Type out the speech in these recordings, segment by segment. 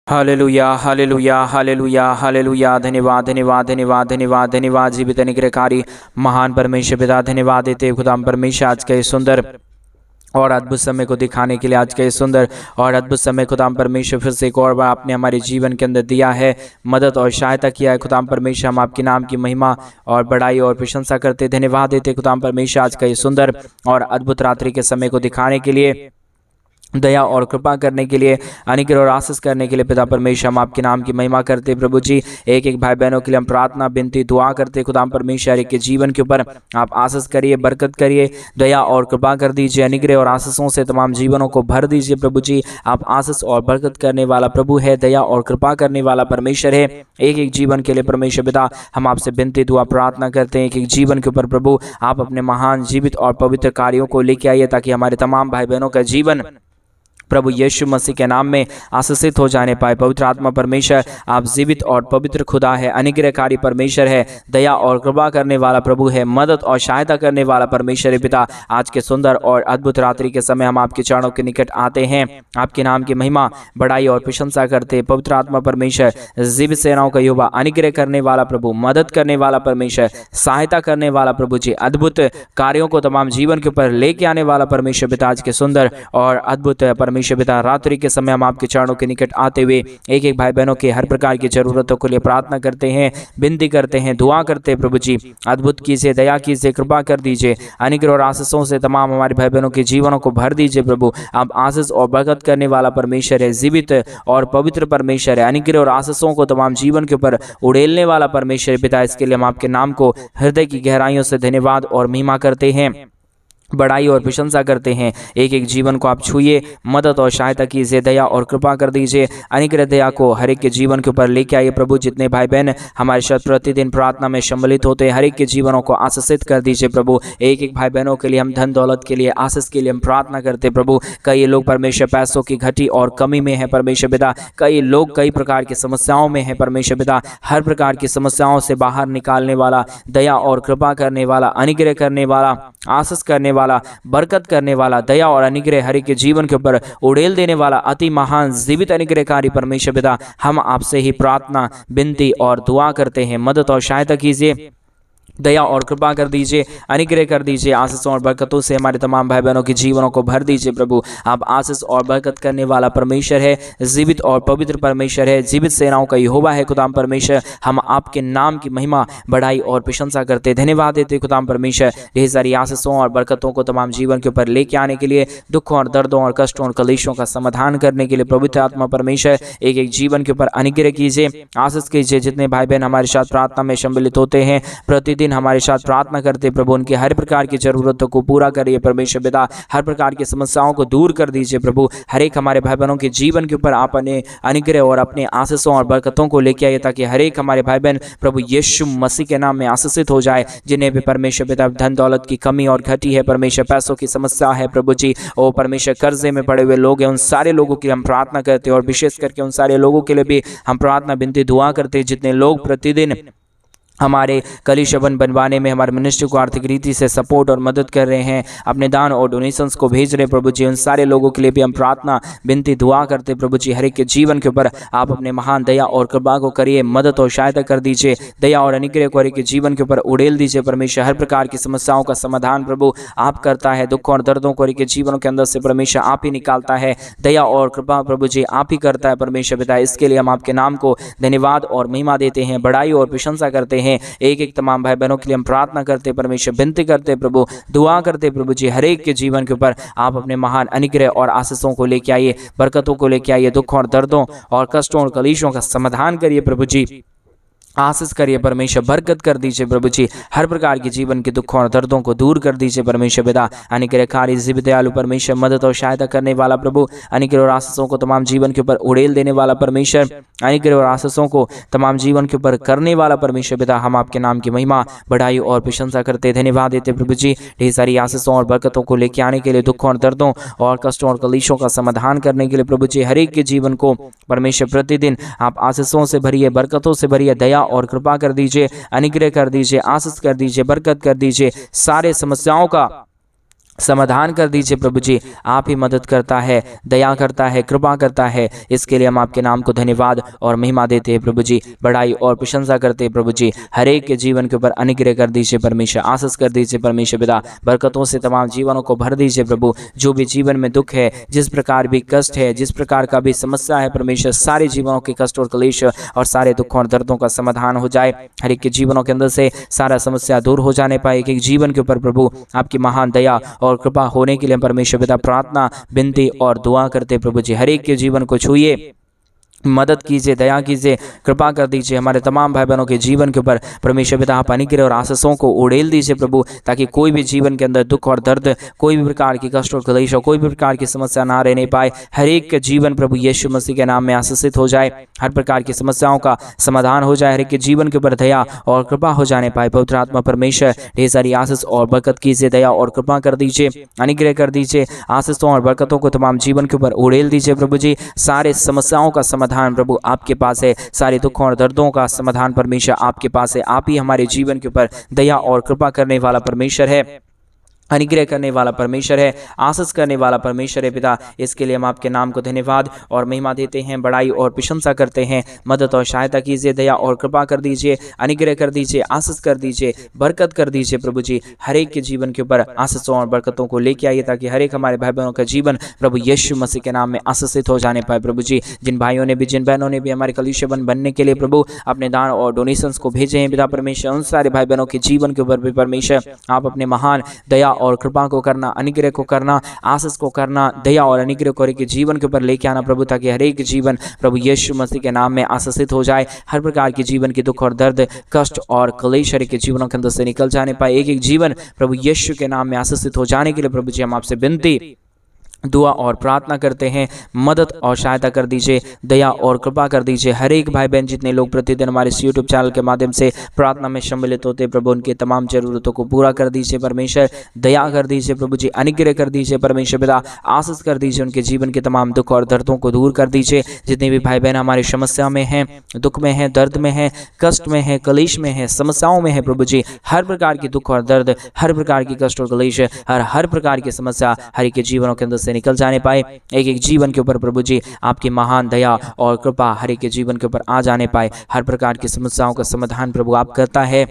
Hallelujah hallelujah hallelujah hallelujah. धन्यवाद धन्यवाद धन्यवाद धन्यवाद धन्यवाद जीवित अनुग्रहकारी महान परमेश्वर पिता, धन्यवाद देते खुदाम परमेश्वर आज के सुंदर और अद्भुत समय को दिखाने के लिए, आज के सुंदर और अद्भुत समय खुदाम परमेश्वर फिर से एक और बार आपने हमारे जीवन के अंदर दिया है, मदद और सहायता किया है खुदाम परमेश्वर। हम आपके नाम की महिमा और बड़ाई और प्रशंसा करते, धन्यवाद देते खुदाम परमेश्वर आज का ये सुंदर और अद्भुत रात्रि के समय को दिखाने के लिए, दया और कृपा करने के लिए, अनुग्रह और आशीष करने के लिए पिता परमेश्वर हम आपके नाम की महिमा करते प्रभु जी। एक एक भाई बहनों के लिए हम प्रार्थना विनती दुआ करते खुदाम परमेश्वर, एक के जीवन के ऊपर आप आशीष करिए, बरकत करिए, दया और कृपा कर दीजिए, अनुग्रह और आशीषों से तमाम जीवनों को भर दीजिए प्रभु जी। आप आशीष और बरकत करने वाला प्रभु है, दया और कृपा करने वाला परमेश्वर है। एक एक जीवन के लिए परमेश्वर पिता हम आपसे विनती दुआ प्रार्थना करते हैं, एक एक जीवन के ऊपर प्रभु आप अपने महान जीवित और पवित्र कार्यों को लेके आइए, ताकि हमारे तमाम भाई बहनों का जीवन प्रभु यीशु मसीह के नाम में आशीषित हो जाने पाए। पवित्र आत्मा परमेश्वर आप जीवित और पवित्र खुदा है, अनुग्रहकारी परमेश्वर है, दया और कृपा करने वाला प्रभु है, मदद और सहायता करने वाला परमेश्वर है पिता। आज के सुंदर और अद्भुत रात्रि के समय हम आपके चरणों के निकट आते हैं, आपके नाम की महिमा बड़ाई और प्रशंसा करते। पवित्र आत्मा परमेश्वर जीवित सेनाओं का युवा, अनुग्रह करने वाला प्रभु, मदद करने वाला परमेश्वर, सहायता करने वाला प्रभु जी, अद्भुत कार्यों को तमाम जीवन के ऊपर लेके आने वाला परमेश्वर पिता। आज के सुंदर और अद्भुत परमेश्वर पिता रात्रि के समय हम आपके चरणों के निकट आते हुए एक एक भाई बहनों के हर प्रकार की जरूरतों के लिए प्रार्थना करते हैं, विनती करते हैं, दुआ करते हैं प्रभु जी। अद्भुत कीजिए, दया कीजिए, कृपा कर दीजिए, अनुग्रह और आशीषों से तमाम हमारे भाई बहनों के जीवनों को भर दीजिए प्रभु। आप आशीष और बरकत करने वाला परमेश्वर है, जीवित और पवित्र परमेश्वर है, अनुग्रह और आशीषों को तमाम जीवन के ऊपर उड़ेलने वाला परमेश्वर पिता। इसके लिए हम आपके नाम को हृदय की गहराइयों से धन्यवाद और महिमा करते हैं, बड़ाई और प्रशंसा करते हैं। एक एक जीवन को आप छूइए, मदद और सहायता कीजिए, दया और कृपा कर दीजिए, अनुग्रह दया को हर एक के जीवन के ऊपर लेके आइए प्रभु। जितने भाई बहन हमारे साथ प्रतिदिन प्रार्थना में सम्मिलित होते हैं, हर एक के जीवनों को आशीषित कर दीजिए प्रभु। एक एक भाई बहनों के लिए हम धन दौलत के लिए, आशीष के लिए हम प्रार्थना करते प्रभु। कई लोग परमेश्वर पैसों की घटी और कमी में है परमेश्वर पिता, कई लोग कई प्रकार की समस्याओं में है परमेश्वर पिता। हर प्रकार की समस्याओं से बाहर निकालने वाला, दया और कृपा करने वाला, अनुग्रह करने वाला, आशीष करने वाला, बरकत करने वाला, दया और अनुग्रह हर एक के जीवन के ऊपर उड़ेल देने वाला अति महान जीवित अनुग्रहकारी परमेश्वर पिता, हम आपसे ही प्रार्थना विनती और दुआ करते हैं। मदद और सहायता कीजिए, दया और कृपा कर दीजिए, अनुग्रह कर दीजिए, आशीषों और बरकतों से हमारे तमाम भाई बहनों के जीवनों को भर दीजिए प्रभु। आप आशीष और बरकत करने वाला परमेश्वर है, जीवित और पवित्र परमेश्वर है, जीवित सेनाओं का यहोवा है खुदाम परमेश्वर। हम आपके नाम की महिमा बड़ाई और प्रशंसा करते, धन्यवाद देते खुदाम परमेश्वर। ढेर सारी आशीषों और बरकतों को तमाम जीवन के ऊपर लेके आने के लिए, दुखों और दर्दों और कष्टों और कलेशों का समाधान करने के लिए पवित्र आत्मा परमेश्वर एक एक जीवन के ऊपर अनुग्रह कीजिए, आशीष कीजिए। जितने भाई बहन हमारे साथ प्रार्थना में सम्मिलित होते हैं, प्रतिदिन हमारे साथ प्रार्थना करते प्रभु, उनकी हर प्रकार की जरूरतों को पूरा करिए परमेश्वर पिता। हर प्रकार की समस्याओं को दूर कर दीजिए प्रभु। हर एक हमारे भाई बहनों के जीवन के ऊपर आप अपने अनुग्रह और अपने आशीषों और बरकतों को लेके आइए, ताकि हर एक हमारे भाई बहन प्रभु यीशु मसीह के नाम में आशीषित हो जाए। जिन्हें भी परमेश्वर पिता धन दौलत की कमी और घटी है परमेश्वर, पैसों की समस्या है प्रभु जी, ओ परमेश्वर कर्जे में पड़े हुए लोग हैं, उन सारे लोगों के लिए हम प्रार्थना करते हैं। और विशेष करके उन सारे लोगों के लिए भी हम प्रार्थना विनती दुआ करते हैं, जितने लोग प्रतिदिन हमारे कलीसिया बनवाने में हमारे मिनिस्ट्री को आर्थिक रीति से सपोर्ट और मदद कर रहे हैं, अपने दान और डोनेशंस को भेज रहे प्रभु जी, उन सारे लोगों के लिए भी हम प्रार्थना विनती दुआ करते प्रभु जी। हर एक के जीवन के ऊपर आप अपने महान दया और कृपा को करिए, मदद और सहायता कर दीजिए, दया और अनुग्रह को हर एक के जीवन के ऊपर उड़ेल दीजिए परमेश्वर। हर प्रकार की समस्याओं का समाधान प्रभु आप करता है, दुख और दर्दों को हर एक के जीवनों के अंदर से परमेश्वर आप ही निकालता है, दया और कृपा प्रभु जी आप ही करता है परमेश्वर पिता। इसके लिए हम आपके नाम को धन्यवाद और महिमा देते हैं, बड़ाई और प्रशंसा करते हैं। एक एक तमाम भाई बहनों के लिए हम प्रार्थना करते परमेश्वर, विनती करते प्रभु, दुआ करते प्रभु जी। हर एक के जीवन के ऊपर आप अपने महान अनुग्रह और आशीषों को लेके आइए, बरकतों को लेके आइए, दुख और दर्दों और कष्टों और कलेशों का समाधान करिए प्रभु जी, आशीष करिए परमेश्वर, बरकत कर दीजिए प्रभु जी। हर प्रकार के जीवन के दुखों और दर्दों को दूर कर दीजिए परमेश्वर पिता। अनुग्रहकारी जीवित दयालु परमेश्वर, मदद और सहायता करने वाला प्रभु, अनुग्रह और आशीषों को तमाम जीवन के ऊपर उड़ेल देने वाला परमेश्वर, अनुग्रह और आशीषों को तमाम जीवन के ऊपर करने वाला परमेश्वर पिता। हम आपके नाम की महिमा बड़ाई और प्रशंसा करते, धन्यवाद देते प्रभु जी। ढेर सारी आशीषों और बरकतों को लेके आने के लिए, दुखों और दर्दों और कष्टों और कलेशों का समाधान करने के लिए प्रभु जी, हर एक के जीवन को परमेश्वर प्रतिदिन आप आशीषों से भरिए, बरकतों से भरिए, दया और कृपा कर दीजिए, अनुग्रह कर दीजिए, आशीष कर दीजिए, बरकत कर दीजिए। सारे समस्याओं का समाधान कर दीजिए प्रभु जी। आप ही मदद करता है, दया करता है, कृपा करता है। इसके लिए हम आपके नाम को धन्यवाद और महिमा देते हैं प्रभु जी, बड़ाई और प्रशंसा करते हैं प्रभु जी। हर एक के जीवन के ऊपर अनुग्रह कर दीजिए परमेश्वर, आशीष कर दीजिए परमेश्वर पिता, बरकतों से तमाम जीवनों को भर दीजिए प्रभु। जो भी जीवन में दुख है, जिस प्रकार भी कष्ट है, जिस प्रकार का भी समस्या है परमेश्वर, सारे जीवनों के कष्ट और क्लेश और सारे दुखों और दर्दों का समाधान हो जाए। हर एक के जीवनों के अंदर से सारा समस्या दूर हो जाने पाए। एक एक जीवन के ऊपर प्रभु आपकी महान दया और कृपा होने के लिए परमेश्वर पिता प्रार्थना, विनती और दुआ करते प्रभु जी। हर एक के जीवन को छूइए, मदद कीजिए, दया कीजिए, कृपा कर दीजिए। हमारे तमाम भाई बहनों के जीवन के ऊपर परमेश्वर पिता आप अनुग्रह और आशीषों को उड़ेल दीजिए प्रभु, ताकि कोई भी जीवन के अंदर दुख और दर्द, कोई भी प्रकार की कष्ट और क्लेश, कोई भी प्रकार की समस्या ना रहने पाए। हर एक का जीवन प्रभु यीशु मसीह के नाम में आशीषित हो जाए। हर प्रकार की समस्याओं का समाधान हो जाए। हर एक के जीवन के ऊपर दया और कृपा हो जाने पाए। पवित्र आत्मा परमेश्वर ढेर सारी आशीष और बरकत कीजिए, दया और कृपा कर दीजिए, अनुग्रह कर दीजिए। आशीषों और बरकतों को तमाम जीवन के ऊपर उड़ेल दीजिए प्रभु जी। सारे समस्याओं का समाधान प्रभु आपके पास है, सारे दुखों और दर्दों का समाधान परमेश्वर आपके पास है। आप ही हमारे जीवन के ऊपर दया और कृपा करने वाला परमेश्वर है, अनुग्रह करने वाला परमेश्वर है, आशीष करने वाला परमेश्वर है पिता। इसके लिए हम आपके नाम को धन्यवाद और महिमा देते हैं, बड़ाई और प्रशंसा करते हैं। मदद और सहायता कीजिए, दया और कृपा कर दीजिए, अनुग्रह कर दीजिए, आशीष कर दीजिए, बरकत कर दीजिए प्रभु जी। हर एक के जीवन के ऊपर आशीषों और बरकतों को लेके आइए, ताकि हर एक हमारे भाई बहनों का जीवन प्रभु यीशु मसीह के नाम में आशीषित हो जाने पाए प्रभु जी। जिन भाइयों ने भी, जिन बहनों ने भी हमारे कलीसिया बनने के लिए प्रभु अपने दान और डोनेशंस को भेजे हैं पिता परमेश्वर, उन सारे भाई बहनों के जीवन के ऊपर भी परमेश्वर आप अपने महान दया और कृपा को करना, अनुग्रह को करना, आशीष को करना, दया और अनुग्रह को के जीवन के ऊपर लेके आना प्रभु, ताकि हर एक जीवन प्रभु यीशु मसीह के नाम में आशीषित हो जाए। हर प्रकार के जीवन के दुख और दर्द, कष्ट और क्लेश के जीवनों के अंदर से निकल जाने पाए। एक एक जीवन प्रभु यीशु के नाम में आशीषित हो जाने के लिए प्रभु जी हम आपसे विनती, दुआ और प्रार्थना करते हैं। मदद और सहायता कर दीजिए, दया और कृपा कर दीजिए। हर एक भाई बहन जितने लोग प्रतिदिन हमारे इस यूट्यूब चैनल के माध्यम से प्रार्थना में सम्मिलित होते प्रभु, उनकी तमाम जरूरतों को पूरा कर दीजिए परमेश्वर। दया कर दीजिए प्रभु जी, अनुग्रह कर दीजिए परमेश्वर पिता, आशीष कर दीजिए। उनके जीवन के तमाम दुख और दर्दों को दूर कर दीजिए। जितने भी भाई बहन हमारी समस्या में हैं, दुख में हैं, दर्द में हैं, कष्ट में हैं, क्लेश में हैं, समस्याओं में है प्रभु जी, हर प्रकार की दुख और दर्द, हर प्रकार की कष्ट और क्लेश, हर प्रकार की समस्या हर एक के जीवनों के अंदर से निकल जाने पाए। एक एक जीवन के ऊपर प्रभु जी आपकी महान दया और कृपा हर एक के जीवन के ऊपर आ जाने पाए। हर प्रकार की समस्याओं का समाधान प्रभु आप करता है।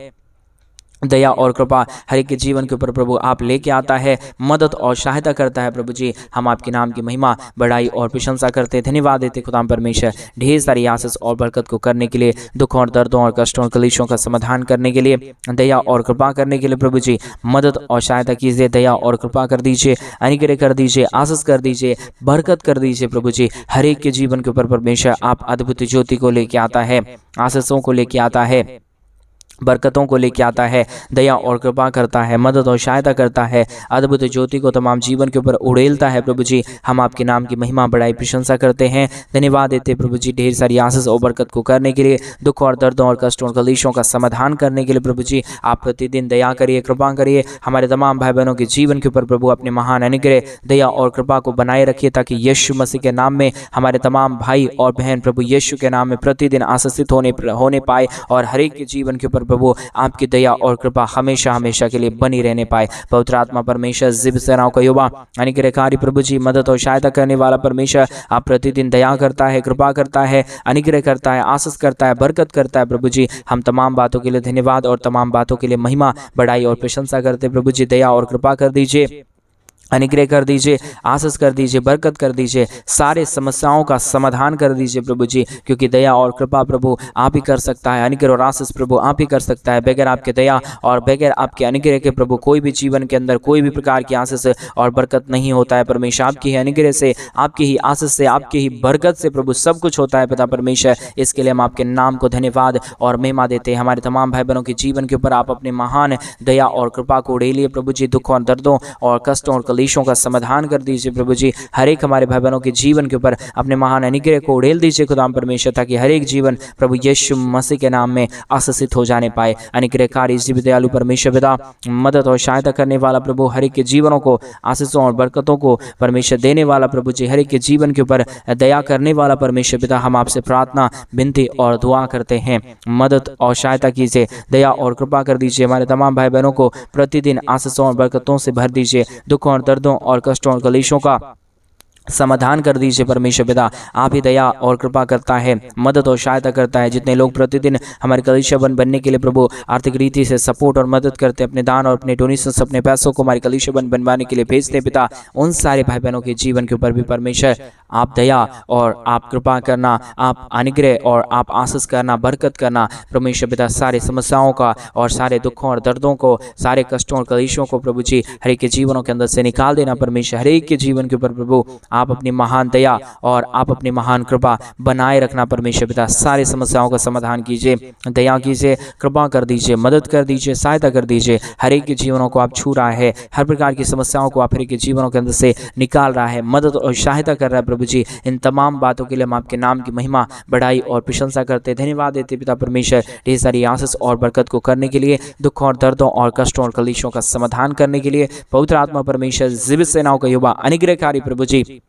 दया और कृपा हर एक के जीवन के ऊपर प्रभु आप लेके आता है, मदद और सहायता करता है प्रभु जी। हम आपके नाम की महिमा, बड़ाई और प्रशंसा करते हैं, धन्यवाद देते खुदा परमेश्वर ढेर सारी आशीष और बरकत को करने के लिए, दुखों और दर्दों और कष्टों और क्लेशों का समाधान करने के लिए, दया और कृपा करने के लिए प्रभु जी मदद और सहायता कीजिए, दया और कृपा कर दीजिए, अनुग्रह कर दीजिए, आशीष कर दीजिए, बरकत कर दीजिए प्रभु जी। हर एक के जीवन के ऊपर परमेश्वर आप अद्भुत ज्योति को लेके आता है, आशीषों को लेके आता है, बरकतों को लेके आता है, दया और कृपा करता है, मदद और सहायता करता है, अद्भुत ज्योति को तमाम जीवन के ऊपर उड़ेलता है प्रभु जी। हम आपके नाम की महिमा, बड़ाई, प्रशंसा करते हैं, धन्यवाद देते प्रभु जी ढेर सारी आशीष और बरकत को करने के लिए, दुख और दर्दों और कष्टों और क्लेशों का समाधान करने के लिए प्रभु जी आप प्रतिदिन दया करिए, कृपा करिए। हमारे तमाम भाई बहनों के जीवन के ऊपर प्रभु अपने महान अनुग्रह, दया और कृपा को बनाए रखिए, ताकि यीशु मसीह के नाम में हमारे तमाम भाई और बहन प्रभु यीशु के नाम में प्रतिदिन आशीषित होने पाए, और हर एक के जीवन के ऊपर प्रभु आपकी दया और कृपा हमेशा हमेशा के लिए बनी रहने पाए। पवित्र आत्मा परमेश्वर जिब सेनाओं का युवा अनुग्रहकारी प्रभु जी, मदद और सहायता करने वाला परमेश्वर आप प्रतिदिन दया करता है, कृपा करता है, अनुग्रह करता है, आशीष करता है, बरकत करता है प्रभु जी। हम तमाम बातों के लिए धन्यवाद और तमाम बातों के लिए महिमा, बड़ाई और प्रशंसा करते प्रभु जी। दया और कृपा कर दीजिए, अनुग्रह कर दीजिए, आशीष कर दीजिए, बरकत कर दीजिए, सारे समस्याओं का समाधान कर दीजिए प्रभु जी, क्योंकि दया और कृपा प्रभु आप ही कर सकता है, अनुग्रह और आशीष प्रभु आप ही कर सकता है। बगैर आपके दया और बगैर आपके अनुग्रह के प्रभु कोई भी जीवन के अंदर कोई भी प्रकार की आशीष और बरकत नहीं होता है परमेश्वर। आपकी ही अनुग्रह से, आपकी ही आशीष से, आपकी ही बरकत से प्रभु सब कुछ होता है पिता परमेश्वर। इसके लिए हम आपके नाम को धन्यवाद और महिमा देते हैं। हमारे तमाम भाई बहनों के जीवन के ऊपर आप अपने महान दया और कृपा को उड़ेलिए प्रभु जी। दुख और दर्दों और कष्टों और कलेशों का समाधान कर दीजिए प्रभु जी। हर एक हमारे भाई बहनों के जीवन के ऊपर अपने महान अनुग्रह को उड़ेल दीजिए खुदाम परमेश्वर, ताकि हर एक जीवन प्रभु यीशु मसीह के नाम में आशीषित हो जाने पाए। अनुग्रहकारी जीवित दयालु परमेश्वर पिता, मदद और सहायता करने वाला प्रभु, हर एक के जीवनों को आशीषों और बरकतों को परमेश्वर देने वाला प्रभु जी, हर एक के जीवन के ऊपर दया करने वाला परमेश्वर पिता, हम आपसे प्रार्थना, विनती और दुआ करते हैं। मदद और सहायता कीजिए, दया और कृपा कर दीजिए। हमारे तमाम भाई बहनों को प्रतिदिन आशीषों और बरकतों से भर दीजिए। दुखों और दर्दों और कष्टों और कलेशों का समाधान कर दीजिए परमेश्वर पिता। आप ही दया और कृपा करता है, मदद और सहायता करता है। जितने लोग प्रतिदिन हमारे कलीसिया बनने के लिए प्रभु आर्थिक रीति से सपोर्ट और मदद करते हैं, अपने दान और अपने डोनेशंस, अपने पैसों को हमारे कलीसिया बनवाने के लिए भेजते हैं पिता, उन सारे भाई बहनों के जीवन के ऊपर भी परमेश्वर आप दया और आप कृपा करना, आप अनुग्रह और आप आशीष करना, बरकत करना परमेश्वर पिता। सारे समस्याओं का और सारे दुखों और दर्दों को, सारे कष्टों और कलेशों को प्रभु जी हर एक के जीवनों के अंदर से निकाल देना परमेश्वर। हर एक के जीवन के ऊपर प्रभु आप अपनी महान दया और आप अपनी महान कृपा बनाए रखना परमेश्वर पिता। सारी समस्याओं का समाधान कीजिए, दया कीजिए, कृपा कर दीजिए, मदद कर दीजिए, सहायता कर दीजिए। हर एक के जीवनों को आप छू रहा है, हर प्रकार की समस्याओं को आप हर एक के जीवनों के अंदर से निकाल रहा है, मदद और सहायता कर रहा है प्रभु जी। इन तमाम बातों के लिए हम आपके नाम की महिमा, बड़ाई और प्रशंसा करते, धन्यवाद देते पिता परमेश्वर। ढेर सारी आशीष और बरकत को करने के लिए, दुखों और दर्दों और कष्टों और कलेशों का समाधान करने के लिए पवित्र आत्मा परमेश्वर, जीवित सेनाओं का युवा, अनुग्रहकारी प्रभु जी,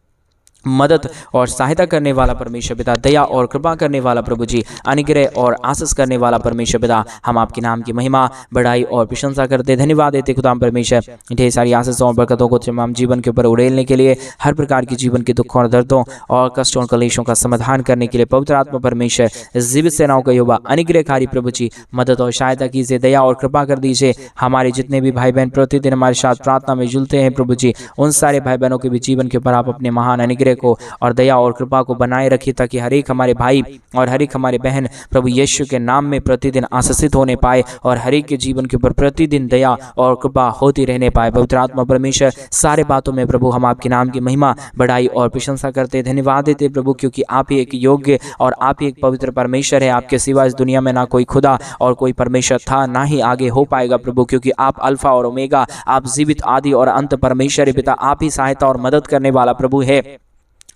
मदद और सहायता करने वाला परमेश्वर पिता, दया और कृपा करने वाला प्रभु जी, अनुग्रह और आशीष करने वाला परमेश्वर पिता, हम आपके नाम की महिमा, बड़ाई और प्रशंसा करते, धन्यवाद देते खुदाम परमेश्वर। ढेर सारी आशीषों और बरकतों को तमाम जीवन के ऊपर उड़ेलने के लिए, हर प्रकार की जीवन के दुखों और दर्दों और कष्टों और कलेशों का समाधान करने के लिए पवित्र आत्मा परमेश्वर, जीवित सेनाओं का युवा, अनुग्रहकारी प्रभु जी, मदद और सहायता कीजिए, दया और कृपा कर दीजिए। हमारे जितने भी भाई बहन प्रतिदिन हमारे साथ प्रार्थना में जुलते हैं प्रभु जी, उन सारे भाई बहनों के भी जीवन के ऊपर आप अपने महान अनुग्रह को और दया और कृपा को बनाए रखिए, ताकि हर एक हमारे भाई और हर एक हमारे बहन प्रभु यीशु के नाम में प्रतिदिन आशीषित होने पाए और हर एक के जीवन के ऊपर प्रतिदिन दया और कृपा होती रहने पाए। पवित्र आत्मा परमेश्वर, सारे बातों में प्रभु हम आपके नाम की महिमा, बड़ाई और प्रशंसा करते, धन्यवाद देते प्रभु, क्योंकि आप ही एक योग्य और आप ही एक पवित्र परमेश्वर है। आपके सिवा इस दुनिया में ना कोई खुदा और कोई परमेश्वर था, ना ही आगे हो पाएगा प्रभु, क्योंकि आप अल्फा और ओमेगा, आप जीवित आदि और अंत परमेश्वर है पिता। आप ही सहायता और मदद करने वाला प्रभु है।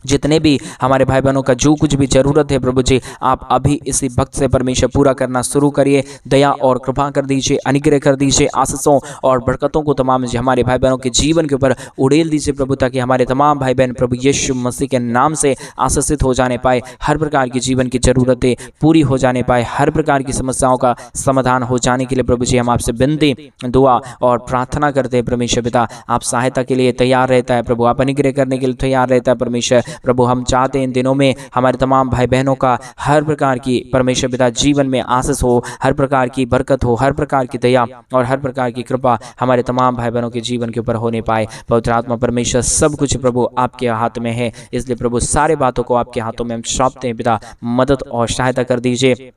जितने भी हमारे भाई बहनों का जो कुछ भी जरूरत है प्रभु जी, आप अभी इसी वक्त से परमेश्वर पूरा करना शुरू करिए। दया और कृपा कर दीजिए, अनुग्रह कर दीजिए, आशीषों और बरकतों को तमाम हमारे भाई बहनों के जीवन के ऊपर उड़ेल दीजिए प्रभु, ताकि हमारे तमाम भाई बहन प्रभु यीशु मसीह के नाम से आशीषित हो जाने पाए, हर प्रकार की जीवन की जरूरतें पूरी हो जाने पाए, हर प्रकार की समस्याओं का समाधान हो जाने के लिए प्रभु जी हम आपसे विनती, दुआ और प्रार्थना करते हैं परमेश्वर पिता। आप सहायता के लिए तैयार रहता है प्रभु, आप अनुग्रह करने के लिए तैयार रहता है परमेश्वर प्रभु। हम चाहते हैं इन दिनों में हमारे तमाम भाई बहनों का हर प्रकार की परमेश्वर पिता जीवन में आशीष हो, हर प्रकार की बरकत हो, हर प्रकार की दया और हर प्रकार की कृपा हमारे तमाम भाई बहनों के जीवन के ऊपर होने पाए। पवित्र आत्मा परमेश्वर, सब कुछ प्रभु आपके हाथ में है, इसलिए प्रभु सारे बातों को आपके हाथों में हम सौंपते हैं पिता। मदद और सहायता कर दीजिए,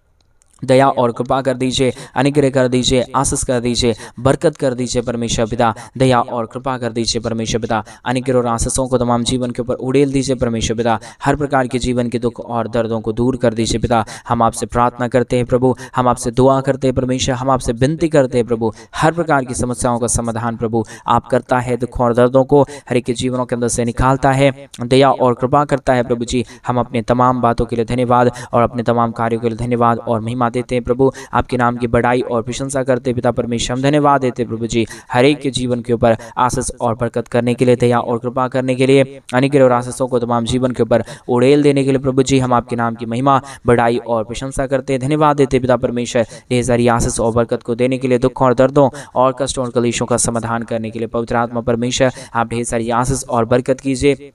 दया और कृपा कर दीजिए, अनुग्रह कर दीजिए, आशीष कर दीजिए, बरकत कर दीजिए परमेश्वर पिता। दया और कृपा कर दीजिए परमेश्वर पिता। अनुग्रह और आशीषों को तमाम जीवन के ऊपर उड़ेल दीजिए परमेश्वर पिता। हर प्रकार के जीवन के दुख और दर्दों को दूर कर दीजिए पिता। हम आपसे प्रार्थना करते हैं प्रभु, हम आपसे दुआ करते हैं परमेश्वर, हम आपसे विनती करते हैं प्रभु। हर प्रकार की समस्याओं का समाधान प्रभु आप करता है, दुखों और दर्दों को हर एक के जीवनों के अंदर से निकालता है, दया और कृपा करता है प्रभु जी। हम अपने तमाम बातों के लिए धन्यवाद और अपने तमाम कार्यों के लिए धन्यवाद और महिमा देते हैं प्रभु। आपके नाम की बड़ाई और प्रशंसा करते पिता परमेश्वर, हम धन्यवाद देते प्रभु जी। हर एक के जीवन के ऊपर आशीष और बरकत करने के लिए, दया और कृपा करने के लिए, अनुग्रह और आशीषों को तमाम जीवन के ऊपर उड़ेल देने के लिए प्रभु जी हम आपके नाम की महिमा, बड़ाई और प्रशंसा करते, धन्यवाद देते पिता परमेश्वर। ढेर सारी आशीष और बरकत को देने के लिए, दुखों और दर्दों और कष्टों और कलेशों का समाधान करने के लिए पवित्र आत्मा परमेश्वर आप ढेर सारी आशीष और बरकत कीजिए,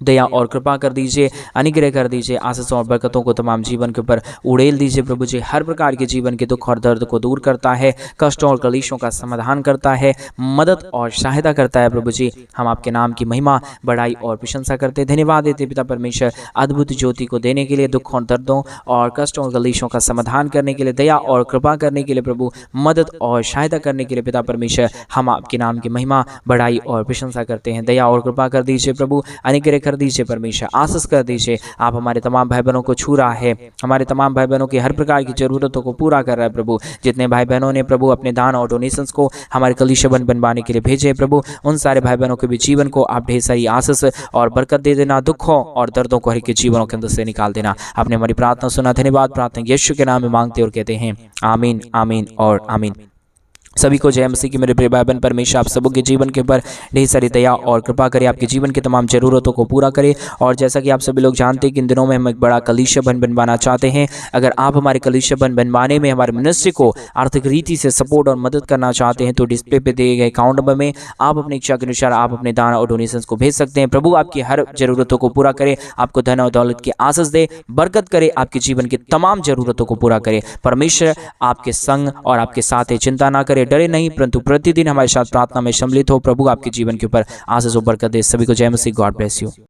दया और कृपा कर दीजिए, अनुग्रह कर दीजिए, आशीषों और बरकतों को तमाम जीवन के ऊपर उड़ेल दीजिए प्रभु जी। हर प्रकार के जीवन के दुख और दर्द को दूर करता है, कष्टों और कलेशों का समाधान करता है, मदद और सहायता करता है प्रभु जी। हम आपके नाम की महिमा, बड़ाई और प्रशंसा करते, धन्यवाद देते पिता परमेश्वर। अद्भुत ज्योति को देने के लिए, दुखों और दर्दों और कष्टों और कलेशों का समाधान करने के लिए, दया और कृपा करने के लिए प्रभु, मदद और सहायता करने के लिए पिता परमेश्वर हम आपके नाम की महिमा, बड़ाई और प्रशंसा करते हैं। दया और कृपा कर दीजिए प्रभु, अनुग्रह कर दीजिए परमेश्वर, आशीष कर दीजिए। आप हमारे तमाम भाई बहनों को छू रहा है, हमारे तमाम भाई बहनों की हर प्रकार की ज़रूरतों को पूरा कर रहा है प्रभु। जितने भाई बहनों ने प्रभु अपने दान और डोनेशंस को हमारे कलीसिया बनवाने के लिए भेजे प्रभु, उन सारे भाई बहनों के भी जीवन को आप ढेर सारी आशीष और बरकत दे देना, दुखों और दर्दों को हर के जीवनों के अंदर से निकाल देना। आपने हमारी प्रार्थना सुना, धन्यवाद। प्रार्थना यीशु के नाम में मांगते और कहते हैं आमीन, आमीन और आमीन। सभी को जय मसीह की मेरे प्रिय भाई बहन। परमेश्वर आप सबों के जीवन के ऊपर ढेर सारी दया और कृपा करे, आपके जीवन की तमाम ज़रूरतों को पूरा करे। और जैसा कि आप सभी लोग जानते हैं कि इन दिनों में हम एक बड़ा कलीसिया बनवाना चाहते हैं। अगर आप हमारे कलीसिया बनवाने में हमारे मिनिस्ट्री को आर्थिक रीति से सपोर्ट और मदद करना चाहते हैं तो डिस्प्ले पे दिए गए अकाउंट नंबर में आप अपनी इच्छा के अनुसार आप अपने दान और डोनेशंस को भेज सकते हैं। प्रभु आपकी हर ज़रूरतों को पूरा करे, आपको धन और दौलत की आशीष दे, बरकत करे, आपके जीवन की तमाम ज़रूरतों को पूरा करे। परमेश्वर आपके संग और आपके साथ है, चिंता ना करे, डरे नहीं, परंतु प्रतिदिन हमारे साथ प्रार्थना में सम्मिलित हो। प्रभु आपके जीवन के ऊपर आशीष और बरकत दे। सभी को जय मसीह। God bless you.